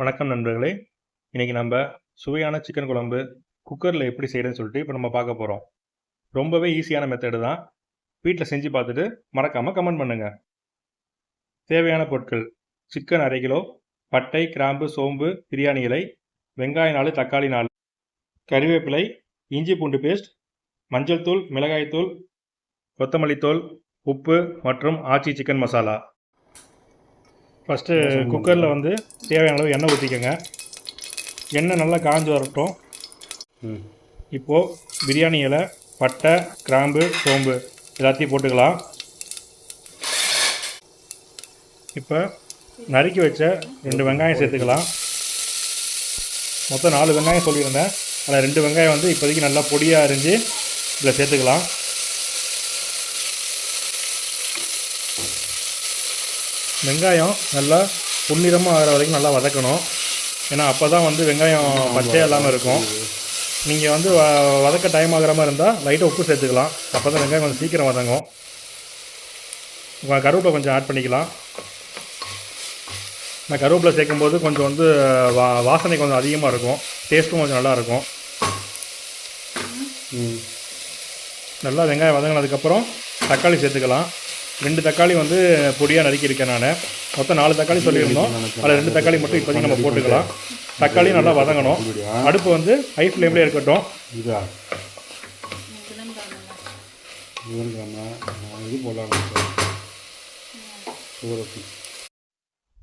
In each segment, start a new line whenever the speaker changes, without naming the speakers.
வணக்கம் நண்பர்களே. இன்னைக்கு நம்ம சுவையான சிக்கன் குழம்பு குக்கரில் எப்படி செய்யறதுன்னு சொல்லிட்டு இப்போ நம்ம பார்க்க போகிறோம். ரொம்பவே ஈஸியான மெத்தடு தான். வீட்டில் செஞ்சு பார்த்துட்டு மறக்காமல் கமெண்ட் பண்ணுங்க. தேவையான பொருட்கள்: சிக்கன் 1/2 கிலோ, பட்டை, கிராம்பு, சோம்பு, பிரியாணி இலை, வெங்காயம் 4, தக்காளி 4, கறிவேப்பிலை, இஞ்சி பூண்டு பேஸ்ட், மஞ்சள் தூள், மிளகாய் தூள், கொத்தமல்லி தூள், உப்பு மற்றும் ஆச்சி சிக்கன் மசாலா. ஃபஸ்ட்டு குக்கரில் வந்து தேவையான அளவு எண்ணெய் ஊற்றிக்கோங்க. எண்ணெய் நல்லா காஞ்சு வரட்டும். இப்போது பிரியாணி இலை, பட்டை, கிராம்பு, சோம்பு எல்லாத்தையும் போட்டுக்கலாம். இப்போ நறுக்கி வச்ச 2 வெங்காயம் சேர்த்துக்கலாம். மொத்தம் 4 வெங்காயம் சொல்லியிருந்தேன். அதில் 2 வெங்காயம் வந்து இப்போதைக்கு நல்லா பொடியாக அரிஞ்சு இதில் சேர்த்துக்கலாம். வெங்காயம் நல்லா பொன்னிறமாக ஆகிற வரைக்கும் நல்லா வதக்கணும். ஏன்னா அப்போ தான் வந்து வெங்காயம் பச்சையாக இல்லாமல் இருக்கும். நீங்கள் வந்து வதக்க டைம் ஆகிற மாதிரி இருந்தால் லைட்டாக உப்பு சேர்த்துக்கலாம். அப்போ தான் வெங்காயம் கொஞ்சம் சீக்கிரம் வதங்கும். கருவேப்பிலை கொஞ்சம் ஆட் பண்ணிக்கலாம். நான் கருவேப்பிலை சேர்க்கும்போது கொஞ்சம் வந்து வாசனை கொஞ்சம் அதிகமாக இருக்கும், டேஸ்ட்டும் கொஞ்சம் நல்லாயிருக்கும். நல்லா வெங்காயம் வதங்கினதுக்கப்புறம் தக்காளி சேர்த்துக்கலாம். 2 தக்காளி வந்து பொடியாக நறுக்கியிருக்கேன் நான். மொத்தம் 4 தக்காளி சொல்லியிருந்தோம். அதில் 2 தக்காளி மட்டும் இப்போதைக்கு நம்ம போட்டுக்கலாம். தக்காளி நல்லா வதங்கணும். அடுப்பு வந்து ஹை ஃப்ளேம்லேயே இருக்கட்டும்.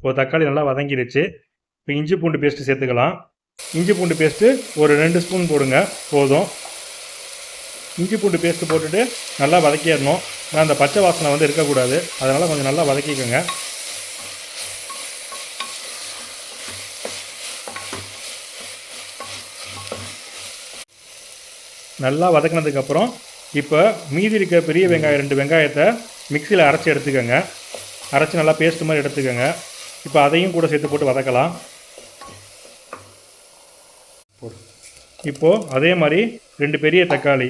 ஒரு தக்காளி நல்லா வதங்கிடுச்சு. இப்போ இஞ்சி பூண்டு பேஸ்ட்டு சேர்த்துக்கலாம். இஞ்சி பூண்டு பேஸ்ட்டு ஒரு 2 ஸ்பூன் போடுங்க, போதும். இஞ்சி பூண்டு பேஸ்ட்டு போட்டுட்டு நல்லா வதக்கிடணும். ஆனால் அந்த பச்சை வாசனை வந்து இருக்கக்கூடாது. அதனால் கொஞ்சம் நல்லா வதக்கிக்கோங்க. நல்லா வதக்கினதுக்கப்புறம் இப்போ மீதி இருக்க பெரிய வெங்காயம் 2 வெங்காயத்தை மிக்சியில் அரைச்சி எடுத்துக்கோங்க. அரைச்சி நல்லா பேஸ்ட் மாதிரி எடுத்துக்கோங்க. இப்போ அதையும் கூட சேர்த்து போட்டு வதக்கலாம். இப்போது அதே மாதிரி 2 பெரிய தக்காளி,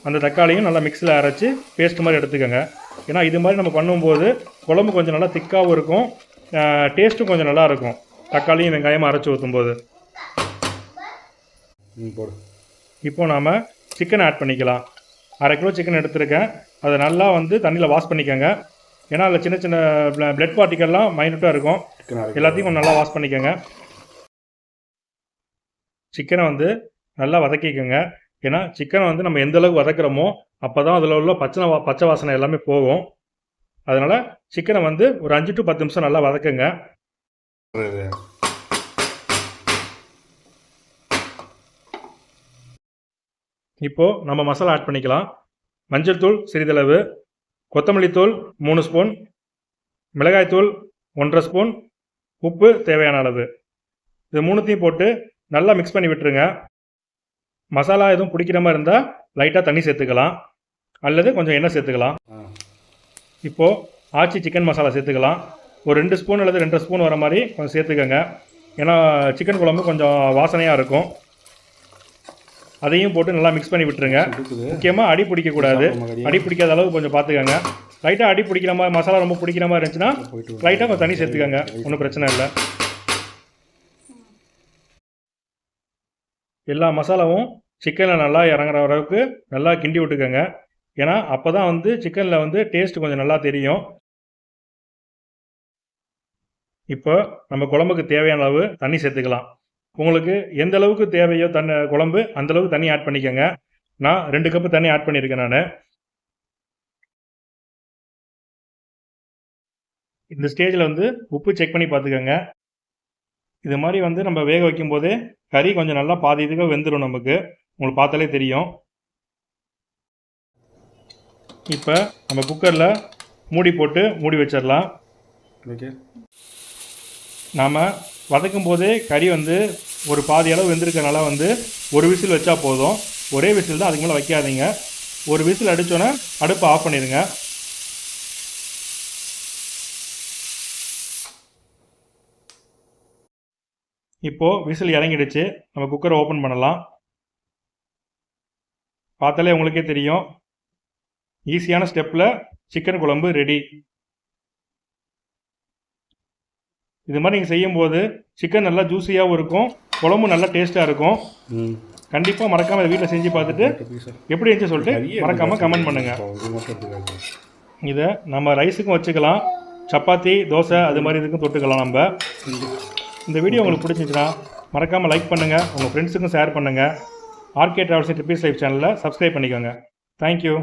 அந்த தக்காளியும் நல்லா மிக்சியில் அரைச்சி பேஸ்ட் மாதிரி எடுத்துக்கோங்க. ஏன்னா இது மாதிரி நம்ம பண்ணும்போது குழம்பு கொஞ்சம் நல்லா திக்காகவும் இருக்கும், டேஸ்ட்டும் கொஞ்சம் நல்லாயிருக்கும். தக்காளியும் வெங்காயமும் அரைச்சி ஊற்றும்போது. இப்போ நாம் சிக்கன் ஆட் பண்ணிக்கலாம். 1/2 கிலோ சிக்கன் எடுத்துருக்கேன். அதை நல்லா வந்து தண்ணியில் வாஷ் பண்ணிக்கோங்க. ஏன்னா அதில் சின்ன சின்ன பிளட் பார்ட்டிகல்லாம் மைனூட்டாக இருக்கும். எல்லாத்தையும் கொஞ்சம் நல்லா வாஷ் பண்ணிக்கோங்க. சிக்கனை வந்து நல்லா வதக்கிக்கோங்க. ஏன்னா சிக்கனை வந்து நம்ம எந்த அளவுக்கு வதக்குறோமோ அப்போ தான் அதில் உள்ள பச்சை வாசனை எல்லாமே போகும். அதனால் சிக்கனை வந்து ஒரு 5 to 10 நிமிஷம் நல்லா வதக்குங்க. இப்போது நம்ம மசாலா ஆட் பண்ணிக்கலாம். மஞ்சள் தூள் சிறிதளவு, கொத்தமல்லி தூள் 3 ஸ்பூன், மிளகாய் தூள் 1.5 ஸ்பூன், உப்பு தேவையான அளவு. இது 3த்தையும் போட்டு நல்லா மிக்ஸ் பண்ணி விட்டுருங்க. மசாலா எதுவும் பிடிக்கிற மாதிரி இருந்தால் லைட்டாக தண்ணி சேர்த்துக்கலாம், அல்லது கொஞ்சம் எண்ணெய் சேர்த்துக்கலாம். இப்போது ஆச்சி சிக்கன் மசாலா சேர்த்துக்கலாம். ஒரு 2 ஸ்பூன் அல்லது 2.5 ஸ்பூன் வர மாதிரி கொஞ்சம் சேர்த்துக்கோங்க. ஏன்னா சிக்கன் குழம்பு கொஞ்சம் வாசனையாக இருக்கும். அதையும் போட்டு நல்லா மிக்ஸ் பண்ணி விட்டுருங்க. முக்கியமாக அடி பிடிக்கக்கூடாது. அடி பிடிக்காத அளவு கொஞ்சம் பார்த்துக்கோங்க. லைட்டாக அடி பிடிக்கிற மாதிரி, மசாலா ரொம்ப பிடிக்கிற மாதிரி இருந்துச்சுன்னா லைட்டாக கொஞ்சம் தண்ணி சேர்த்துக்கோங்க, ஒன்றும் பிரச்சனை இல்லை. எல்லா மசாலாவும் சிக்கனில் நல்லா இறங்குற அளவுக்கு நல்லா கிண்டி விட்டுக்கோங்க. ஏன்னா அப்போ தான் வந்து சிக்கனில் வந்து டேஸ்ட் கொஞ்சம் நல்லா தெரியும். இப்போ நம்ம குழம்புக்கு தேவையான அளவு தண்ணி சேர்த்துக்கலாம். உங்களுக்கு எந்த அளவுக்கு தேவையோ குழம்பு அந்தளவுக்கு தண்ணி ஆட் பண்ணிக்கோங்க. நான் 2 கப்பு தண்ணி ஆட் பண்ணியிருக்கேன் நான். இந்த ஸ்டேஜில் வந்து உப்பு செக் பண்ணி பார்த்துக்கோங்க. இது மாதிரி வந்து நம்ம வேக வைக்கும்போதே கறி கொஞ்சம் நல்லா பாதி இதுக்கு வெந்துடும் நமக்கு, உங்களுக்கு பார்த்தாலே தெரியும். இப்போ நம்ம குக்கரில் மூடி போட்டு மூடி வச்சிடலாம். நாம் வதக்கும் போதே கறி வந்து ஒரு பாதி அளவு வெந்திருக்கனால வந்து ஒரு விசில் வச்சா போதும். ஒரே விசில் தான், அதுக்கு மேலே வைக்காதீங்க. ஒரு விசில் அடித்தோன்னே அடுப்பை ஆஃப் பண்ணிடுங்க. இப்போது விசில் இறங்கிடுச்சு. நம்ம குக்கரை ஓப்பன் பண்ணலாம். பார்த்தாலே உங்களுக்கே தெரியும், ஈஸியான ஸ்டெப்பில் சிக்கன் குழம்பு ரெடி. இது மாதிரி நீங்கள் செய்யும்போது சிக்கன் நல்லா ஜூஸியாகவும் இருக்கும், குழம்பும் நல்லா டேஸ்ட்டாக இருக்கும். கண்டிப்பாக மறக்காமல் இதை வீட்டில் செஞ்சு பார்த்துட்டு எப்படி இருந்துச்சு சொல்லிட்டு மறக்காமல் கமெண்ட் பண்ணுங்கள். இதை நம்ம ரைஸுக்கும் வச்சுக்கலாம், சப்பாத்தி தோசை அது மாதிரி இதுக்கும் தொட்டுக்கலாம். நம்ம இந்த வீடியோ உங்களுக்கு பிடிச்சிருந்துச்சுன்னா மறக்காமல் லைக் பண்ணுங்கள், உங்கள் ஃப்ரெண்ட்ஸுக்கும் ஷேர் பண்ணுங்கள். ஆர்கே டிராவல்ஸ் ட்ரிப்பீஸ் லைஃப் சேனலில் சப்ஸ்கிரைப் பண்ணிக்கோங்க. தேங்க்யூ.